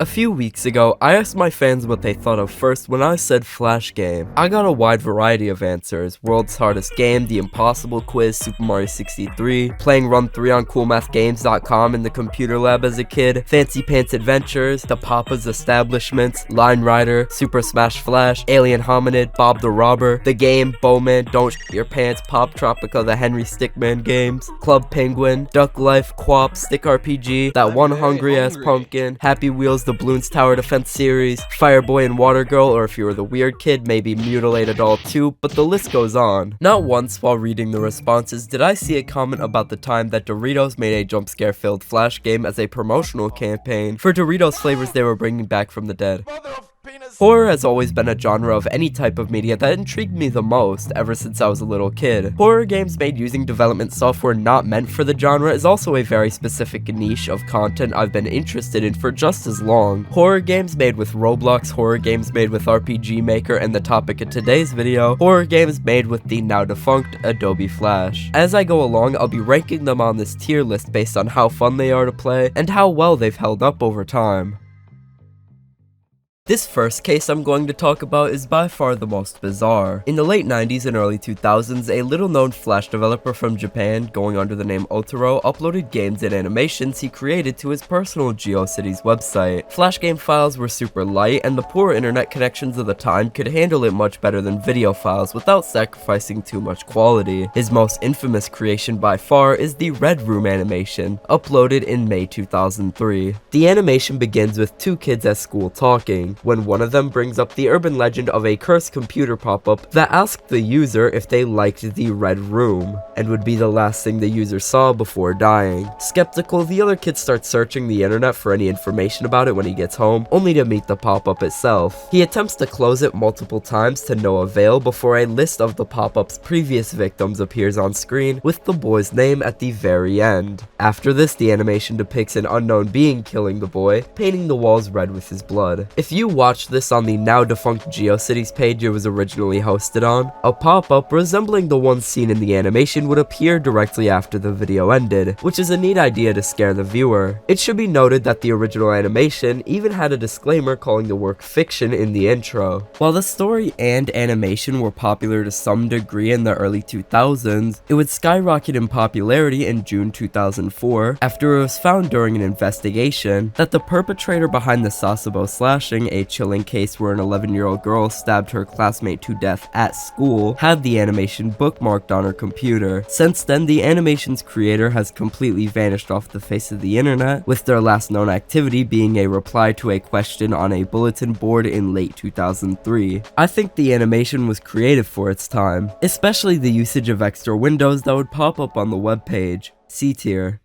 A few weeks ago, I asked my fans what they thought of first when I said Flash game. I got a wide variety of answers: World's Hardest Game, The Impossible Quiz, Super Mario 63, playing Run 3 on CoolMathGames.com in the computer lab as a kid, Fancy Pants Adventures, The Papa's Establishments, Line Rider, Super Smash Flash, Alien Hominid, Bob the Robber, The Game, Bowman, Don't Shit Your Pants, Pop Tropica, The Henry Stickman Games, Club Penguin, Duck Life, Quap, Stick RPG, That One Hungry Ass Pumpkin, Happy Wheels, The Bloons Tower Defense Series, Fireboy and Water Girl, or if you were the weird kid, maybe Mutilated Doll 2, but the list goes on. Not once while reading the responses did I see a comment about the time that Doritos made a jump scare filled Flash game as a promotional campaign for Doritos flavors they were bringing back from the dead. Horror has always been a genre of any type of media that intrigued me the most ever since I was a little kid. Horror games made using development software not meant for the genre is also a very specific niche of content I've been interested in for just as long. Horror games made with Roblox, horror games made with RPG Maker, and the topic of today's video, horror games made with the now defunct Adobe Flash. As I go along, I'll be ranking them on this tier list based on how fun they are to play and how well they've held up over time. This first case I'm going to talk about is by far the most bizarre. In the late 90s and early 2000s, a little-known Flash developer from Japan, going under the name Otaro, uploaded games and animations he created to his personal GeoCities website. Flash game files were super light, and the poor internet connections of the time could handle it much better than video files without sacrificing too much quality. His most infamous creation by far is the Red Room animation, uploaded in May 2003. The animation begins with two kids at school talking, when one of them brings up the urban legend of a cursed computer pop-up that asked the user if they liked the Red Room, and would be the last thing the user saw before dying. Skeptical, the other kid starts searching the internet for any information about it when he gets home, only to meet the pop-up itself. He attempts to close it multiple times to no avail before a list of the pop-up's previous victims appears on screen, with the boy's name at the very end. After this, the animation depicts an unknown being killing the boy, painting the walls red with his blood. If you watch this on the now defunct GeoCities page it was originally hosted on, a pop-up resembling the one seen in the animation would appear directly after the video ended, which is a neat idea to scare the viewer. It should be noted that the original animation even had a disclaimer calling the work fiction in the intro. While the story and animation were popular to some degree in the early 2000s, it would skyrocket in popularity in June 2004 after it was found during an investigation that the perpetrator behind the Sasebo slashing, a chilling case where an 11-year-old girl stabbed her classmate to death at school, had the animation bookmarked on her computer. Since then, the animation's creator has completely vanished off the face of the internet, with their last known activity being a reply to a question on a bulletin board in late 2003. I think the animation was creative for its time, especially the usage of extra windows that would pop up on the webpage. C tier.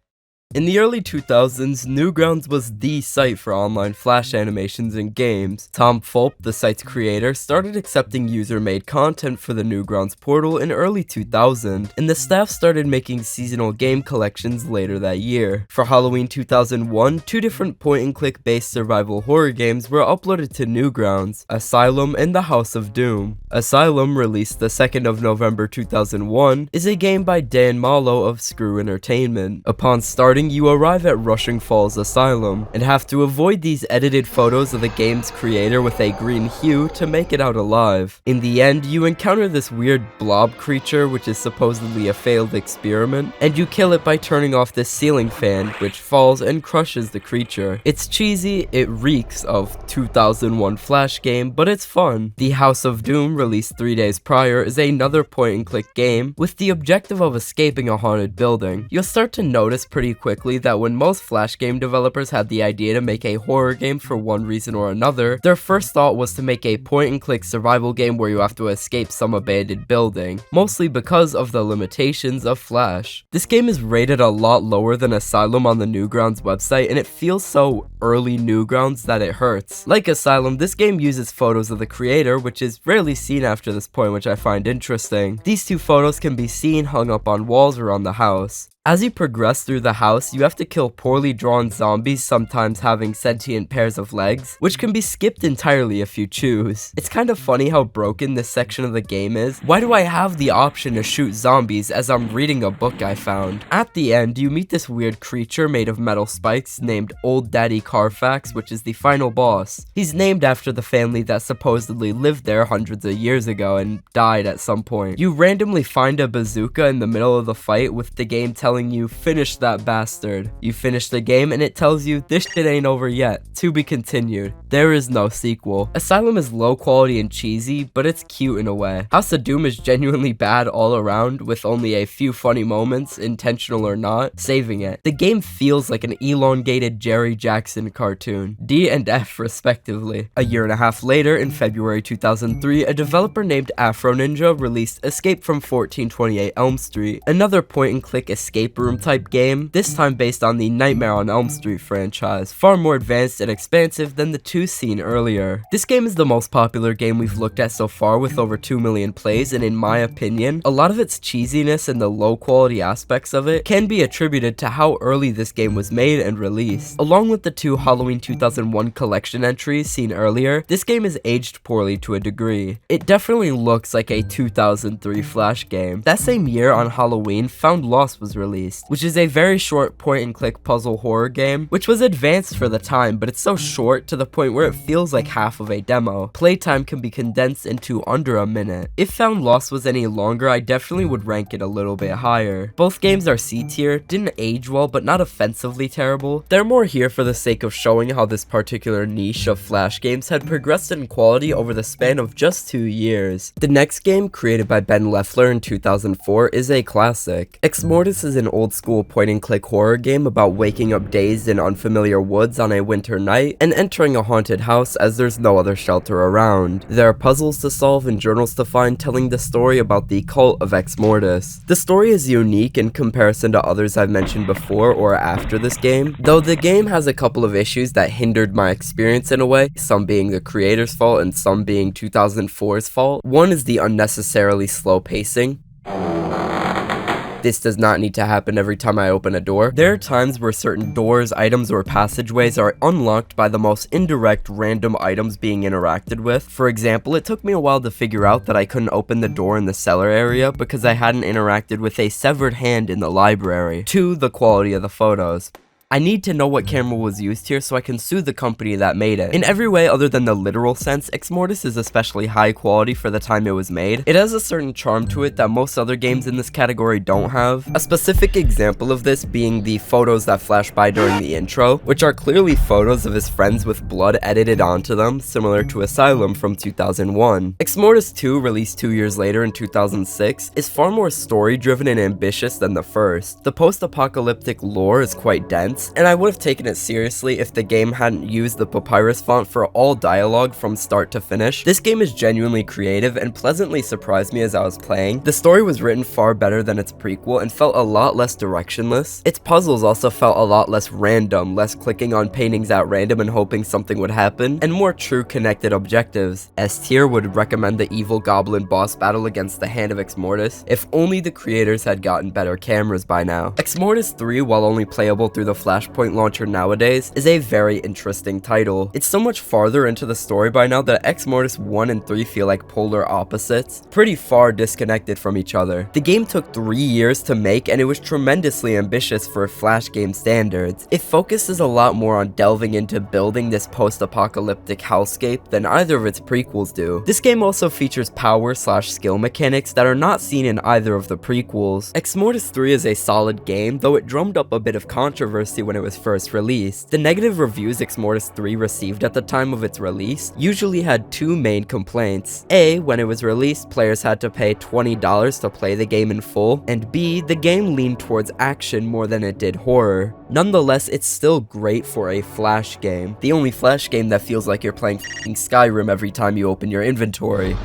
In the early 2000s, Newgrounds was the site for online Flash animations and games. Tom Fulp, the site's creator, started accepting user-made content for the Newgrounds portal in early 2000, and the staff started making seasonal game collections later that year. For Halloween 2001, two different point-and-click based survival horror games were uploaded to Newgrounds, Asylum and The House of Doom. Asylum, released the 2nd of November 2001, is a game by Dan Malo of Screw Entertainment. Upon starting, you arrive at Rushing Falls Asylum, and have to avoid these edited photos of the game's creator with a green hue to make it out alive. In the end, you encounter this weird blob creature which is supposedly a failed experiment, and you kill it by turning off this ceiling fan, which falls and crushes the creature. It's cheesy, it reeks of 2001 Flash game, but it's fun. The House of Doom, released 3 days prior, is another point-and-click game with the objective of escaping a haunted building. You'll start to notice pretty quickly that when most Flash game developers had the idea to make a horror game for one reason or another, their first thought was to make a point-and-click survival game where you have to escape some abandoned building, mostly because of the limitations of Flash. This game is rated a lot lower than Asylum on the Newgrounds website, and it feels so early Newgrounds that it hurts. Like Asylum, this game uses photos of the creator, which is rarely seen after this point, which I find interesting. These two photos can be seen hung up on walls around the house. As you progress through the house, you have to kill poorly drawn zombies, sometimes having sentient pairs of legs, which can be skipped entirely if you choose. It's kind of funny how broken this section of the game is. Why do I have the option to shoot zombies as I'm reading a book I found? At the end, you meet this weird creature made of metal spikes named Old Daddy Carfax, which is the final boss. He's named after the family that supposedly lived there hundreds of years ago and died at some point. You randomly find a bazooka in the middle of the fight with the game telling you, finish that bastard. You finish the game and it tells you, this shit ain't over yet. To be continued. There is no sequel. Asylum is low quality and cheesy, but it's cute in a way. House of Doom is genuinely bad all around, with only a few funny moments, intentional or not, saving it. The game feels like an elongated Jerry Jackson cartoon. D and F respectively. A year and a half later, in February 2003, a developer named Afro Ninja released Escape from 1428 Elm Street, another point-and-click escape room type game, this time based on the Nightmare on Elm Street franchise, far more advanced and expansive than the two seen earlier. This game is the most popular game we've looked at so far with over 2 million plays, and in my opinion, a lot of its cheesiness and the low quality aspects of it can be attributed to how early this game was made and released. Along with the two Halloween 2001 collection entries seen earlier, this game is aged poorly to a degree. It definitely looks like a 2003 Flash game. That same year on Halloween, Found Lost was released, which is a very short point-and-click puzzle horror game, which was advanced for the time, but it's so short to the point where it feels like half of a demo. Playtime can be condensed into under a minute. If Found Lost was any longer, I definitely would rank it a little bit higher. Both games are C tier, didn't age well, but not offensively terrible. They're more here for the sake of showing how this particular niche of Flash games had progressed in quality over the span of just 2 years. The next game, created by Ben Leffler in 2004, is a classic. Ex Mortis is an old-school point-and-click horror game about waking up dazed in unfamiliar woods on a winter night and entering a haunted house as there's no other shelter around. There are puzzles to solve and journals to find telling the story about the cult of Ex Mortis. The story is unique in comparison to others I've mentioned before or after this game, though the game has a couple of issues that hindered my experience in a way, some being the creator's fault and some being 2004's fault. One is the unnecessarily slow pacing. This does not need to happen every time I open a door. There are times where certain doors, items, or passageways are unlocked by the most indirect random items being interacted with. For example, it took me a while to figure out that I couldn't open the door in the cellar area because I hadn't interacted with a severed hand in the library. 2. The quality of the photos. I need to know what camera was used here so I can sue the company that made it. In every way other than the literal sense, Ex Mortis is especially high quality for the time it was made. It has a certain charm to it that most other games in this category don't have. A specific example of this being the photos that flash by during the intro, which are clearly photos of his friends with blood edited onto them, similar to Asylum from 2001. Ex Mortis 2, released 2 years later in 2006, is far more story-driven and ambitious than the first. The post-apocalyptic lore is quite dense, and I would have taken it seriously if the game hadn't used the papyrus font for all dialogue from start to finish. This game is genuinely creative and pleasantly surprised me as I was playing. The story was written far better than its prequel and felt a lot less directionless. Its puzzles also felt a lot less random, less clicking on paintings at random and hoping something would happen, and more true connected objectives. S tier would recommend the evil goblin boss battle against the Hand of Ex Mortis. If only the creators had gotten better cameras by now. Ex Mortis 3, while only playable through the Flashpoint launcher nowadays, is a very interesting title. It's so much farther into the story by now that Ex Mortis 1 and 3 feel like polar opposites, pretty far disconnected from each other. The game took 3 years to make and it was tremendously ambitious for Flash game standards. It focuses a lot more on delving into building this post-apocalyptic hellscape than either of its prequels do. This game also features power/skill mechanics that are not seen in either of the prequels. Ex Mortis 3 is a solid game, though it drummed up a bit of controversy when it was first released. The negative reviews Ex Mortis 3 received at the time of its release usually had two main complaints. A, when it was released, players had to pay $20 to play the game in full, and B, the game leaned towards action more than it did horror. Nonetheless, it's still great for a Flash game. The only Flash game that feels like you're playing f***ing Skyrim every time you open your inventory.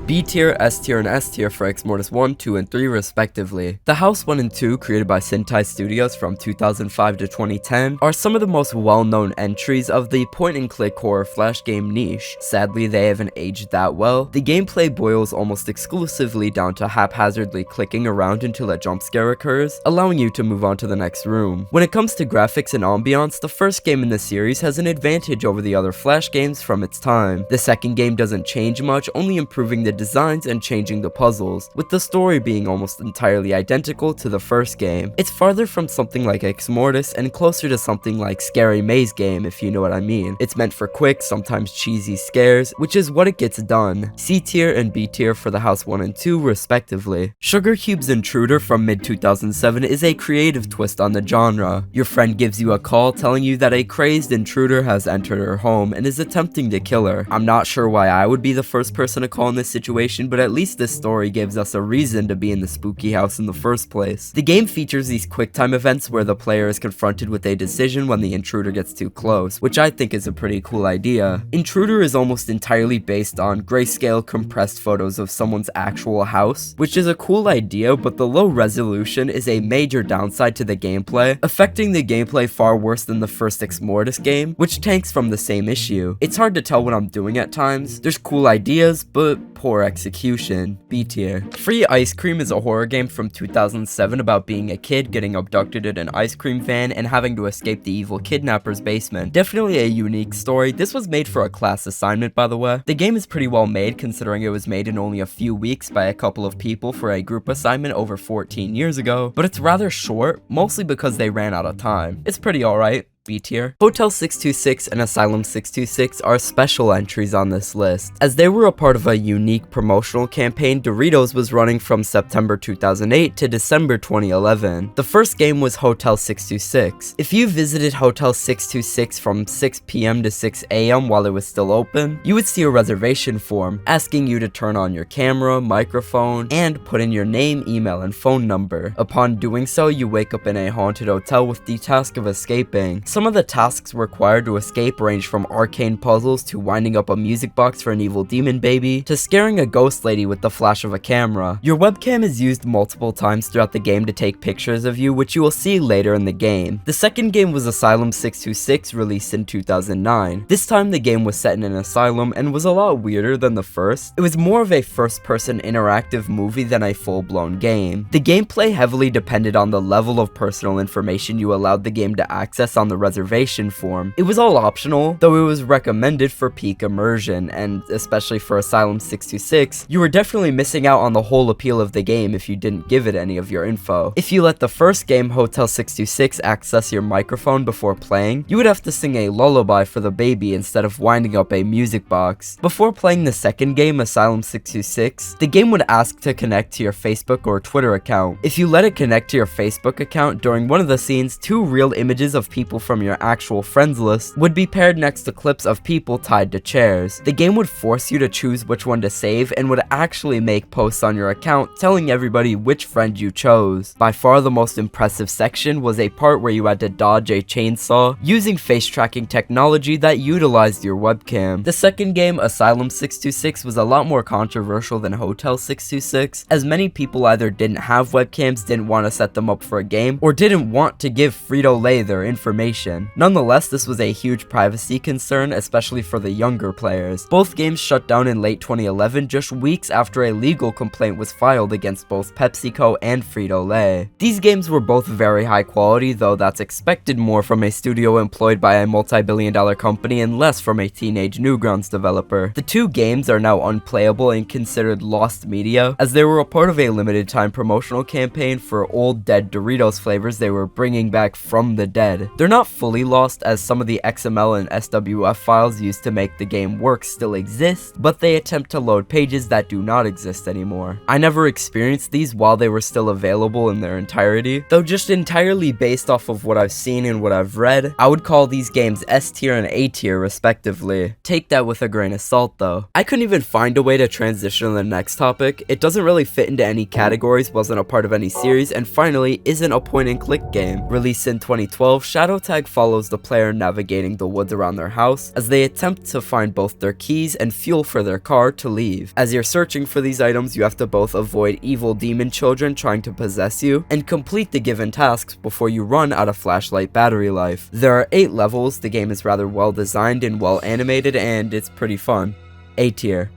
B tier, S tier, and S tier for Ex Mortis 1, 2, and 3 respectively. The House 1 and 2, created by Sentai Studios from 2005 to 2010, are some of the most well-known entries of the point-and-click horror flash game niche. Sadly, they haven't aged that well. The gameplay boils almost exclusively down to haphazardly clicking around until a jump scare occurs, allowing you to move on to the next room. When it comes to graphics and ambiance, the first game in the series has an advantage over the other flash games from its time. The second game doesn't change much, only improving the designs and changing the puzzles, with the story being almost entirely identical to the first game. It's farther from something like Ex Mortis and closer to something like Scary Maze Game, if you know what I mean. It's meant for quick, sometimes cheesy scares, which is what it gets done. C tier and B tier for the House 1 and 2 respectively. Sugar Cube's Intruder from mid-2007 is a creative twist on the genre. Your friend gives you a call telling you that a crazed intruder has entered her home and is attempting to kill her. I'm not sure why I would be the first person to call in this situation, but at least this story gives us a reason to be in the spooky house in the first place. The game features these QuickTime events where the player is confronted with a decision when the intruder gets too close, which I think is a pretty cool idea. Intruder is almost entirely based on grayscale compressed photos of someone's actual house, which is a cool idea, but the low resolution is a major downside to the gameplay, affecting the gameplay far worse than the first Ex Mortis game, which tanks from the same issue. It's hard to tell what I'm doing at times. There's cool ideas, but poor execution. B tier. Free Ice Cream is a horror game from 2007 about being a kid getting abducted in an ice cream van and having to escape the evil kidnapper's basement. Definitely a unique story. This was made for a class assignment, by the way. The game is pretty well made considering it was made in only a few weeks by a couple of people for a group assignment over 14 years ago, but it's rather short, mostly because they ran out of time. It's pretty alright. B tier. Hotel 626 and Asylum 626 are special entries on this list, as they were a part of a unique promotional campaign Doritos was running from September 2008 to December 2011. The first game was Hotel 626. If you visited Hotel 626 from 6 PM to 6 AM while it was still open, you would see a reservation form asking you to turn on your camera, microphone, and put in your name, email, and phone number. Upon doing so, you wake up in a haunted hotel with the task of escaping. Some of the tasks required to escape range from arcane puzzles to winding up a music box for an evil demon baby, to scaring a ghost lady with the flash of a camera. Your webcam is used multiple times throughout the game to take pictures of you, which you will see later in the game. The second game was Asylum 626, released in 2009. This time the game was set in an asylum and was a lot weirder than the first. It was more of a first-person interactive movie than a full-blown game. The gameplay heavily depended on the level of personal information you allowed the game to access on the reservation form. It was all optional, though it was recommended for peak immersion, and especially for Asylum 626, you were definitely missing out on the whole appeal of the game if you didn't give it any of your info. If you let the first game, Hotel 626, access your microphone before playing, you would have to sing a lullaby for the baby instead of winding up a music box. Before playing the second game, Asylum 626, the game would ask to connect to your Facebook or Twitter account. If you let it connect to your Facebook account, during one of the scenes, 2 real images of people from your actual friends list would be paired next to clips of people tied to chairs. The game would force you to choose which one to save and would actually make posts on your account telling everybody which friend you chose. By far the most impressive section was a part where you had to dodge a chainsaw using face tracking technology that utilized your webcam. The second game, Asylum 626, was a lot more controversial than Hotel 626, as many people either didn't have webcams, didn't want to set them up for a game, or didn't want to give Frito-Lay their information. Nonetheless, this was a huge privacy concern, especially for the younger players. Both games shut down in late 2011, just weeks after a legal complaint was filed against both PepsiCo and Frito-Lay. These games were both very high quality, though that's expected more from a studio employed by a multi-billion-dollar company and less from a teenage Newgrounds developer. The 2 games are now unplayable and considered lost media, as they were a part of a limited-time promotional campaign for old dead Doritos flavors they were bringing back from the dead. They're not fully lost, as some of the XML and SWF files used to make the game work still exist, but they attempt to load pages that do not exist anymore. I never experienced these while they were still available in their entirety, though just entirely based off of what I've seen and what I've read, I would call these games S tier and A tier respectively. Take that with a grain of salt though. I couldn't even find a way to transition to the next topic. It doesn't really fit into any categories, wasn't a part of any series, and finally isn't a point and click game. Released in 2012, Shadow Tag tag follows the player navigating the woods around their house as they attempt to find both their keys and fuel for their car to leave. As you're searching for these items, you have to both avoid evil demon children trying to possess you and complete the given tasks before you run out of flashlight battery life. There are 8 levels, the game is rather well designed and well animated, and it's pretty fun. A tier.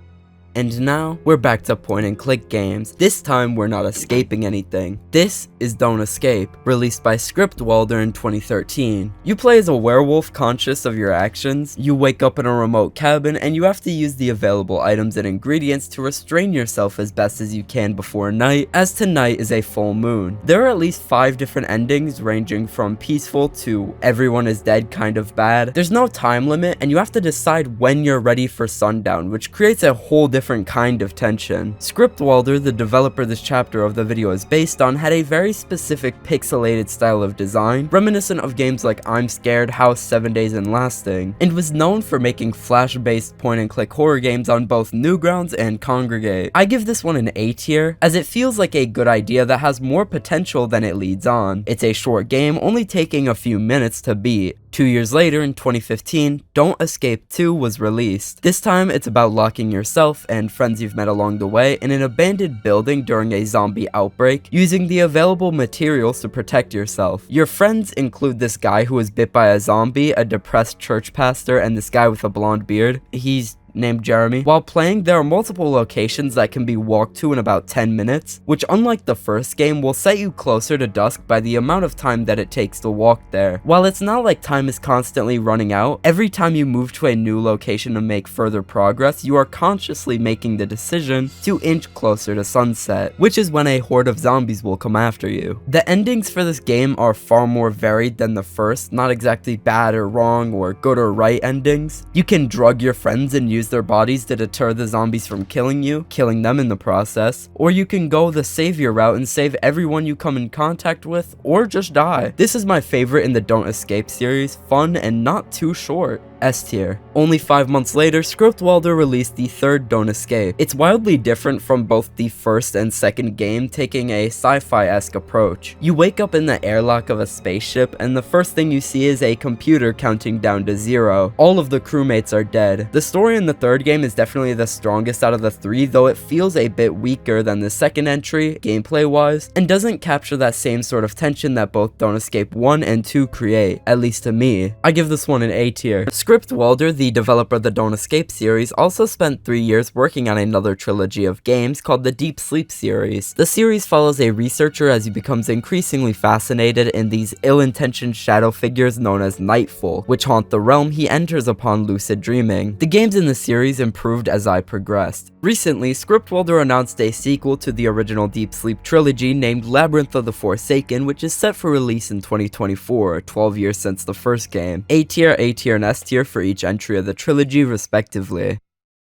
And now, we're back to point and click games. This time, we're not escaping anything. This is Don't Escape, released by Scriptwelder in 2013. You play as a werewolf conscious of your actions. You wake up in a remote cabin, and you have to use the available items and ingredients to restrain yourself as best as you can before night, as tonight is a full moon. There are at least 5 different endings, ranging from peaceful to everyone is dead kind of bad. There's no time limit, and you have to decide when you're ready for sundown, which creates a whole different kind of tension. Scriptwelder, the developer this chapter of the video is based on, had a very specific pixelated style of design, reminiscent of games like I'm Scared, House, 7 Days and Lasting, and was known for making flash-based point-and-click horror games on both Newgrounds and Congregate. I give this one an A tier, as it feels like a good idea that has more potential than it leads on. It's a short game, only taking a few minutes to beat. 2 years later, in 2015, Don't Escape 2 was released. This time, it's about locking yourself and friends you've met along the way in an abandoned building during a zombie outbreak, using the available materials to protect yourself. Your friends include this guy who was bit by a zombie, a depressed church pastor, and this guy with a blonde beard. He's named Jeremy. While playing, there are multiple locations that can be walked to in about 10 minutes, which unlike the first game will set you closer to dusk by the amount of time that it takes to walk there. While it's not like time is constantly running out, every time you move to a new location to make further progress, you are consciously making the decision to inch closer to sunset, which is when a horde of zombies will come after you. The endings for this game are far more varied than the first, not exactly bad or wrong or good or right endings. You can drug your friends and use their bodies to deter the zombies from killing you, killing them in the process, or you can go the savior route and save everyone you come in contact with, or just die. This is my favorite in the Don't Escape series, fun and not too short. S tier. Only 5 months later, Scriptwelder released the third Don't Escape. It's wildly different from both the first and second game, taking a sci-fi-esque approach. You wake up in the airlock of a spaceship, and the first thing you see is a computer counting down to 0. All of the crewmates are dead. The story in the third game is definitely the strongest out of the 3, though it feels a bit weaker than the second entry, gameplay-wise, and doesn't capture that same sort of tension that both Don't Escape 1 and 2 create, at least to me. I give this one an A tier. Scriptwelder, the developer of the Don't Escape series, also spent 3 years working on another trilogy of games called the Deep Sleep series. The series follows a researcher as he becomes increasingly fascinated in these ill-intentioned shadow figures known as Nightfall, which haunt the realm he enters upon lucid dreaming. The games in the series improved as I progressed. Recently, Scriptwelder announced a sequel to the original Deep Sleep trilogy named Labyrinth of the Forsaken, which is set for release in 2024, 12 years since the first game. A tier, and S tier for each entry of the trilogy, respectively.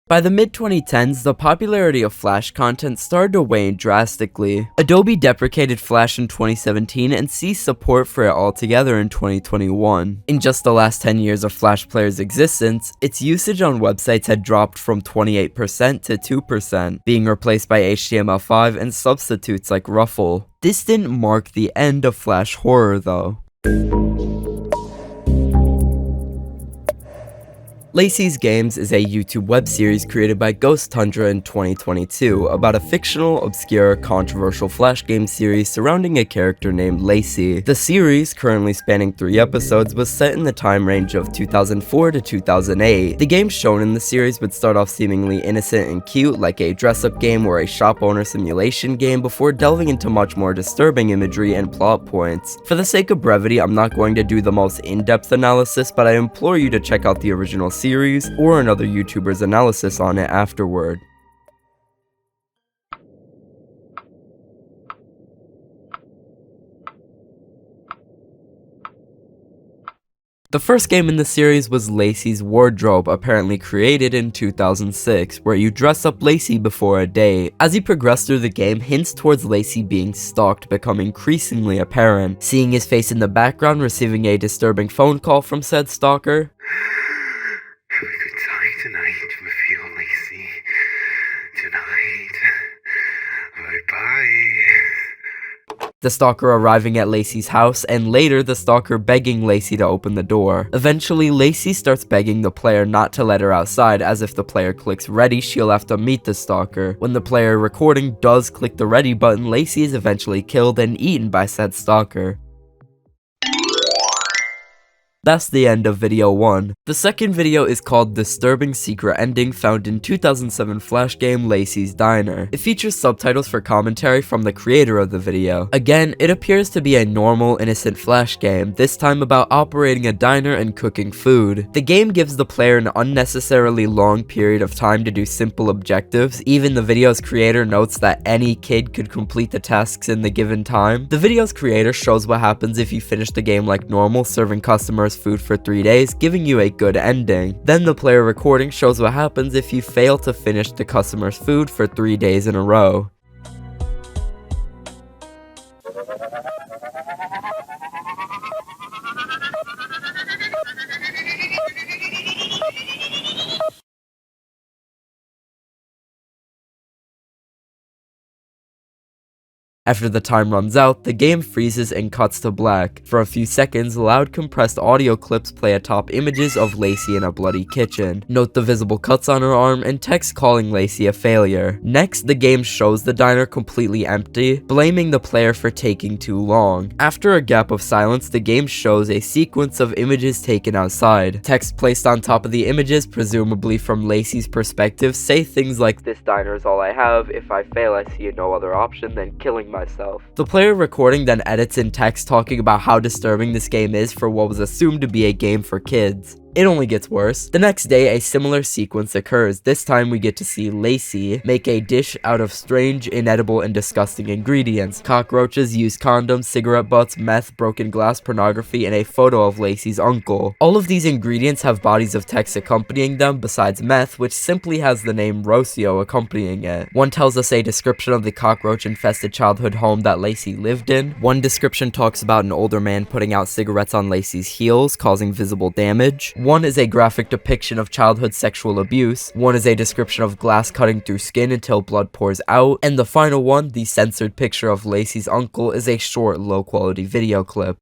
By the mid-2010s, the popularity of Flash content started to wane drastically. Adobe deprecated Flash in 2017 and ceased support for it altogether in 2021. In just the last 10 years of Flash Player's existence, its usage on websites had dropped from 28% to 2%, being replaced by HTML5 and substitutes like Ruffle. This didn't mark the end of Flash horror, though. Lacey's Games is a YouTube web series created by Ghost Tundra in 2022 about a fictional, obscure, controversial Flash game series surrounding a character named Lacey. The series, currently spanning 3 episodes, was set in the time range of 2004 to 2008. The games shown in the series would start off seemingly innocent and cute, like a dress-up game or a shop owner simulation game, before delving into much more disturbing imagery and plot points. For the sake of brevity, I'm not going to do the most in-depth analysis, but I implore you to check out the original series or another YouTuber's analysis on it afterward. The first game in the series was Lacey's Wardrobe, apparently created in 2006, where you dress up Lacey before a date. As you progress through the game, hints towards Lacey being stalked become increasingly apparent, seeing his face in the background receiving a disturbing phone call from said stalker. Have a good time tonight with you, Lacey. Tonight. Bye-bye. the stalker arriving at Lacey's house, and later the stalker begging Lacey to open the door. Eventually, Lacey starts begging the player not to let her outside, as if the player clicks ready, she'll have to meet the stalker. When the player recording does click the ready button, Lacey is eventually killed and eaten by said stalker. That's the end of video 1. The second video is called Disturbing Secret Ending, found in 2007 flash game Lacey's Diner. It features subtitles for commentary from the creator of the video. Again, it appears to be a normal, innocent flash game, this time about operating a diner and cooking food. The game gives the player an unnecessarily long period of time to do simple objectives. Even the video's creator notes that any kid could complete the tasks in the given time. The video's creator shows what happens if you finish the game like normal, serving customers food for 3 days, giving you a good ending. Then the player recording shows what happens if you fail to finish the customer's food for 3 days in a row. After the time runs out, the game freezes and cuts to black. For a few seconds, loud compressed audio clips play atop images of Lacey in a bloody kitchen. Note the visible cuts on her arm and text calling Lacey a failure. Next, the game shows the diner completely empty, blaming the player for taking too long. After a gap of silence, the game shows a sequence of images taken outside. Text placed on top of the images, presumably from Lacey's perspective, say things like, "This diner is all I have. If I fail, I see no other option than killing myself." The player recording then edits in text talking about how disturbing this game is for what was assumed to be a game for kids. It only gets worse. The next day, a similar sequence occurs. This time we get to see Lacey make a dish out of strange, inedible, and disgusting ingredients. Cockroaches, used condoms, cigarette butts, meth, broken glass, pornography, and a photo of Lacey's uncle. All of these ingredients have bodies of text accompanying them besides meth, which simply has the name Rocio accompanying it. One tells us a description of the cockroach-infested childhood home that Lacey lived in. One description talks about an older man putting out cigarettes on Lacey's heels, causing visible damage. One is a graphic depiction of childhood sexual abuse. One is a description of glass cutting through skin until blood pours out. And the final one, the censored picture of Lacey's uncle, is a short, low-quality video clip.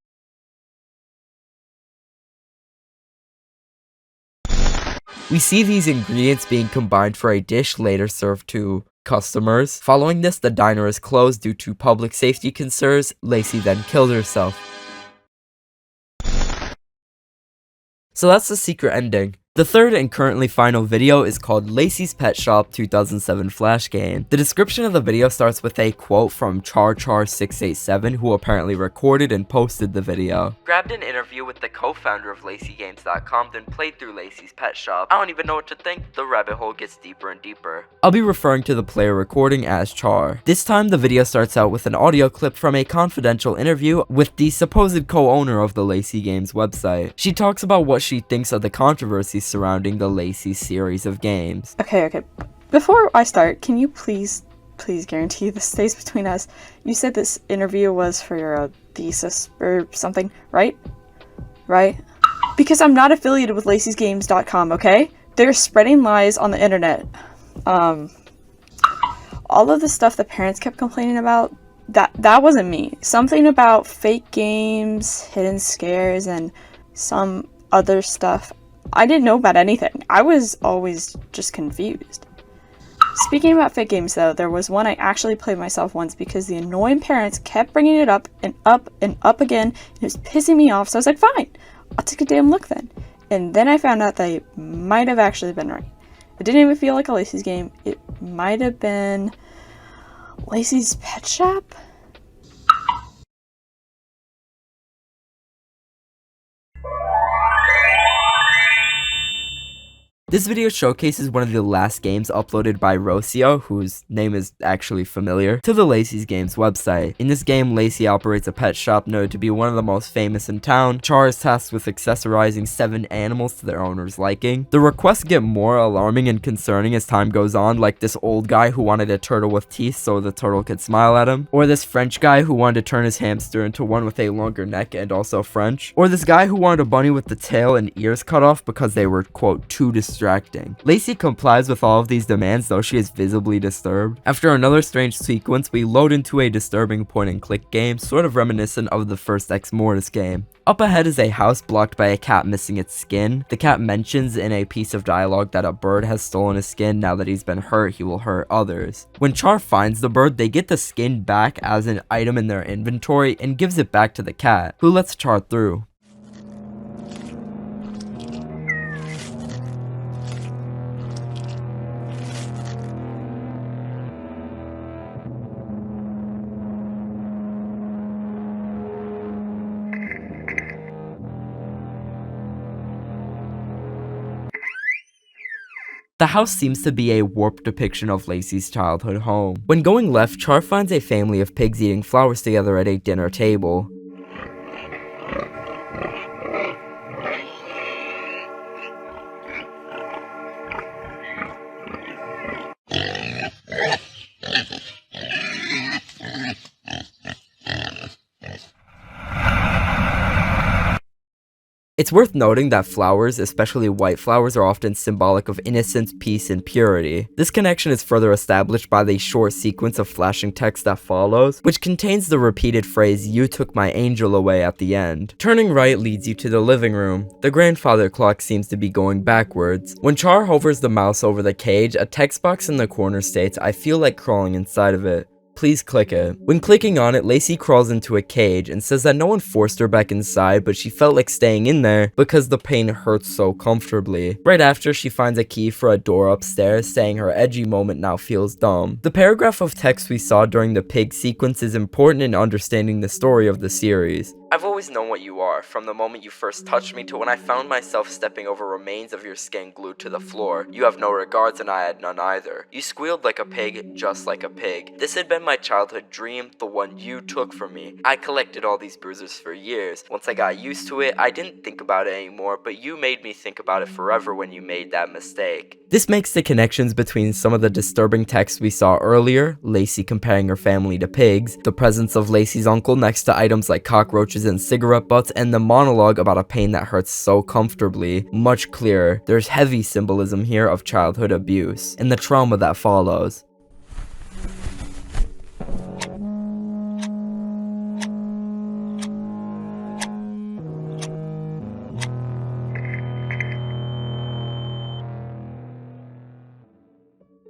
We see these ingredients being combined for a dish later served to customers. Following this, the diner is closed due to public safety concerns. Lacey then killed herself. So that's the secret ending. The third and currently final video is called Lacey's Pet Shop 2007 Flash Game. The description of the video starts with a quote from CharChar687, who apparently recorded and posted the video. Grabbed an interview with the co-founder of LaceyGames.com, then played through Lacey's Pet Shop. I don't even know what to think, the rabbit hole gets deeper and deeper. I'll be referring to the player recording as Char. This time the video starts out with an audio clip from a confidential interview with the supposed co-owner of the Lacey Games website. She talks about what she thinks of the controversies surrounding the Lacey series of games. Okay. Before I start, can you please guarantee this stays between us? You said this interview was for your thesis or something, right? Right? Because I'm not affiliated with Lacey'sGames.com, okay? They're spreading lies on the internet. All of the stuff the parents kept complaining about, that wasn't me. Something about fake games, hidden scares, and some other stuff. I didn't know about anything. I was always just confused. Speaking about fake games though, there was one I actually played myself once because the annoying parents kept bringing it up and up and up again, and it was pissing me off, so I was like, fine, I'll take a damn look then. And then I found out they might have actually been right. It didn't even feel like a Lacey's game. It might have been Lacey's Pet Shop? This video showcases one of the last games uploaded by Rocio, whose name is actually familiar, to the Lacey's Games website. In this game, Lacey operates a pet shop noted to be one of the most famous in town. Char is tasked with accessorizing 7 animals to their owner's liking. The requests get more alarming and concerning as time goes on, like this old guy who wanted a turtle with teeth so the turtle could smile at him, or this French guy who wanted to turn his hamster into one with a longer neck and also French, or this guy who wanted a bunny with the tail and ears cut off because they were, quote, too distracting distracting. Lacey complies with all of these demands, though she is visibly disturbed. After another strange sequence, we load into a disturbing point-and-click game, sort of reminiscent of the first Ex Mortis game. Up ahead is a house blocked by a cat missing its skin. The cat mentions in a piece of dialogue that a bird has stolen his skin. Now that he's been hurt, he will hurt others. When Char finds the bird, they get the skin back as an item in their inventory and gives it back to the cat, who lets Char through. The house seems to be a warped depiction of Lacey's childhood home. When going left, Char finds a family of pigs eating flowers together at a dinner table. It's worth noting that flowers, especially white flowers, are often symbolic of innocence, peace, and purity. This connection is further established by the short sequence of flashing text that follows, which contains the repeated phrase, "You took my angel away" at the end. Turning right leads you to the living room. The grandfather clock seems to be going backwards. When Char hovers the mouse over the cage, a text box in the corner states, "I feel like crawling inside of it. Please click it." When clicking on it, Lacey crawls into a cage and says that no one forced her back inside, but she felt like staying in there because the pain hurts so comfortably. Right after, she finds a key for a door upstairs, saying her edgy moment now feels dumb. The paragraph of text we saw during the pig sequence is important in understanding the story of the series. "I've always known what you are, from the moment you first touched me to when I found myself stepping over remains of your skin glued to the floor. You have no regards and I had none either. You squealed like a pig, just like a pig. This had been my childhood dream, the one you took from me. I collected all these bruises for years. Once I got used to it, I didn't think about it anymore, but you made me think about it forever when you made that mistake." This makes the connections between some of the disturbing texts we saw earlier, Lacey comparing her family to pigs, the presence of Lacey's uncle next to items like cockroaches and cigarette butts, and the monologue about a pain that hurts so comfortably, much clearer. There's heavy symbolism here of childhood abuse, and the trauma that follows.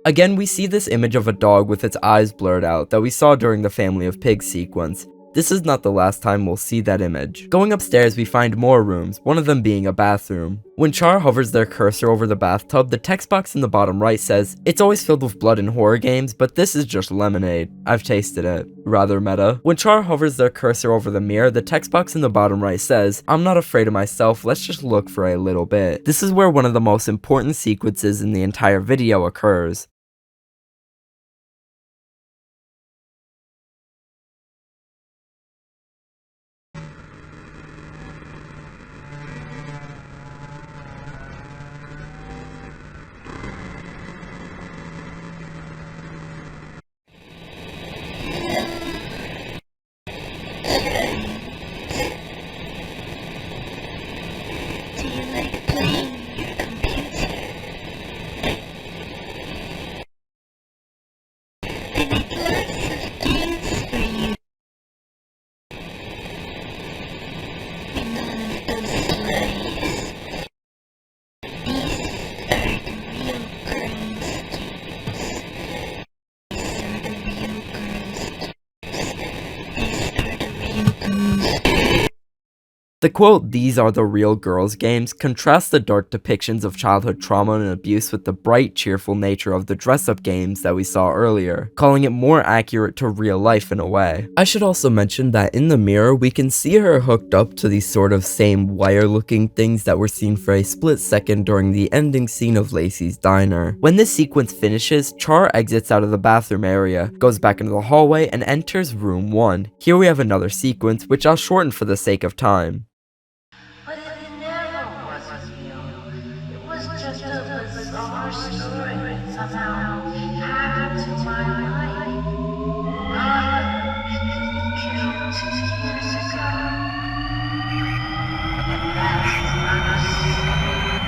Again, we see this image of a dog with its eyes blurred out that we saw during the family of pigs sequence. This is not the last time we'll see that image. Going upstairs, we find more rooms, one of them being a bathroom. When Char hovers their cursor over the bathtub, the text box in the bottom right says, "It's always filled with blood in horror games, but this is just lemonade. I've tasted it." Rather meta. When Char hovers their cursor over the mirror, the text box in the bottom right says, "I'm not afraid of myself, let's just look for a little bit." This is where one of the most important sequences in the entire video occurs. The quote, "These are the real girls' games," contrasts the dark depictions of childhood trauma and abuse with the bright, cheerful nature of the dress-up games that we saw earlier, calling it more accurate to real life in a way. I should also mention that in the mirror, we can see her hooked up to these sort of same wire-looking things that were seen for a split second during the ending scene of Lacey's diner. When this sequence finishes, Char exits out of the bathroom area, goes back into the hallway, and enters room 1. Here we have another sequence, which I'll shorten for the sake of time. But it never was you. It was just a bizarre story that somehow happened to my life. He killed 2 years ago. And that's the other story.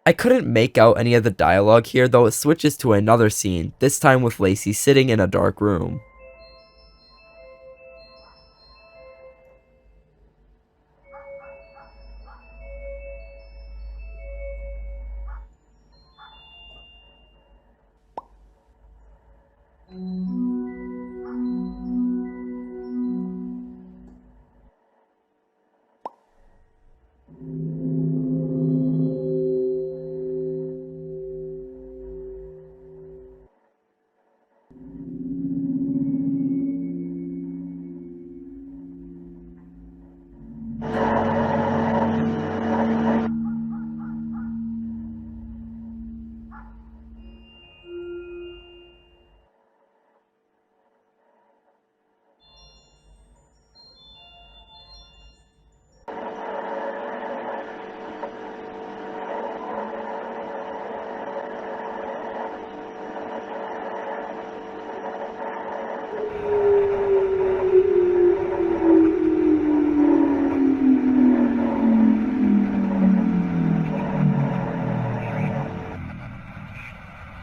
I couldn't make out any of the dialogue here, though it switches to another scene, this time with Lacey sitting in a dark room.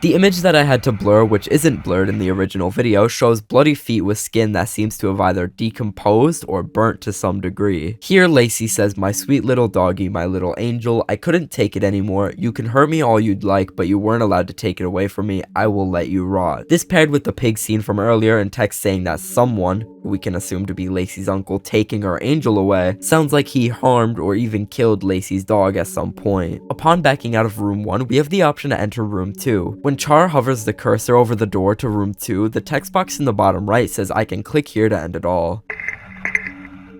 The image that I had to blur, which isn't blurred in the original video, shows bloody feet with skin that seems to have either decomposed or burnt to some degree. Here Lacey says, "My sweet little doggy, my little angel, I couldn't take it anymore. You can hurt me all you'd like, but you weren't allowed to take it away from me. I will let you rot." This paired with the pig scene from earlier and text saying that someone, who we can assume to be Lacey's uncle, taking her angel away, sounds like he harmed or even killed Lacey's dog at some point. Upon backing out of room 1, we have the option to enter room 2. When Char hovers the cursor over the door to room 2, the text box in the bottom right says, "I can click here to end it all."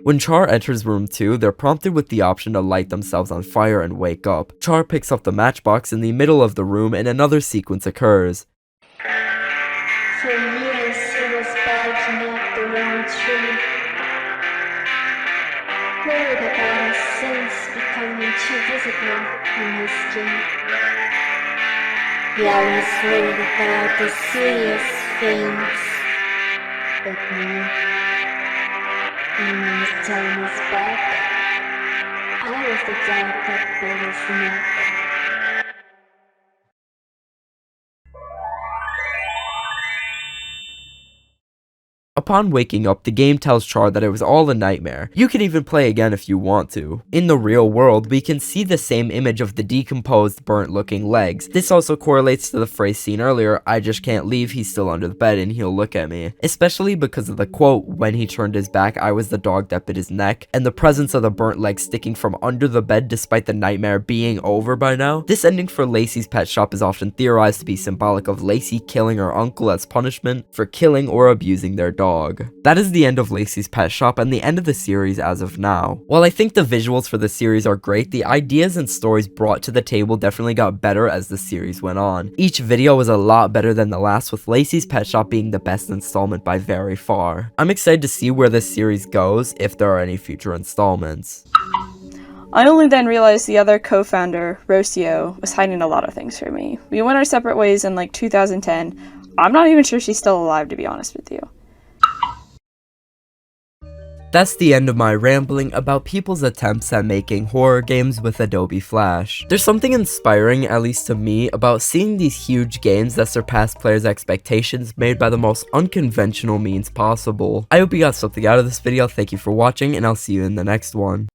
When Char enters room 2, they're prompted with the option to light themselves on fire and wake up. Char picks up the matchbox in the middle of the room and another sequence occurs. For years he was barking up the wrong tree. Heard about his sins becoming too visible on his skin. He always worried about the serious things. But now, when his time is back, I was the dog that bit his neck. Upon waking up, the game tells Char that it was all a nightmare. You can even play again if you want to. In the real world, we can see the same image of the decomposed, burnt-looking legs. This also correlates to the phrase seen earlier, "I just can't leave, he's still under the bed and he'll look at me." Especially because of the quote, "When he turned his back, I was the dog that bit his neck," and the presence of the burnt legs sticking from under the bed despite the nightmare being over by now. This ending for Lacey's pet shop is often theorized to be symbolic of Lacey killing her uncle as punishment for killing or abusing their dog. That is the end of Lacey's pet shop and the end of the series as of now. While I think the visuals for the series are great, the ideas and stories brought to the table definitely got better as the series went on. Each video was a lot better than the last, with Lacey's pet shop being the best installment by very far. I'm excited to see where this series goes, if there are any future installments. I only then realized the other co-founder, Rocio, was hiding a lot of things from me. We went our separate ways in like 2010. I'm not even sure she's still alive, to be honest with you. That's the end of my rambling about people's attempts at making horror games with Adobe Flash. There's something inspiring, at least to me, about seeing these huge games that surpass players' expectations made by the most unconventional means possible. I hope you got something out of this video, thank you for watching, and I'll see you in the next one.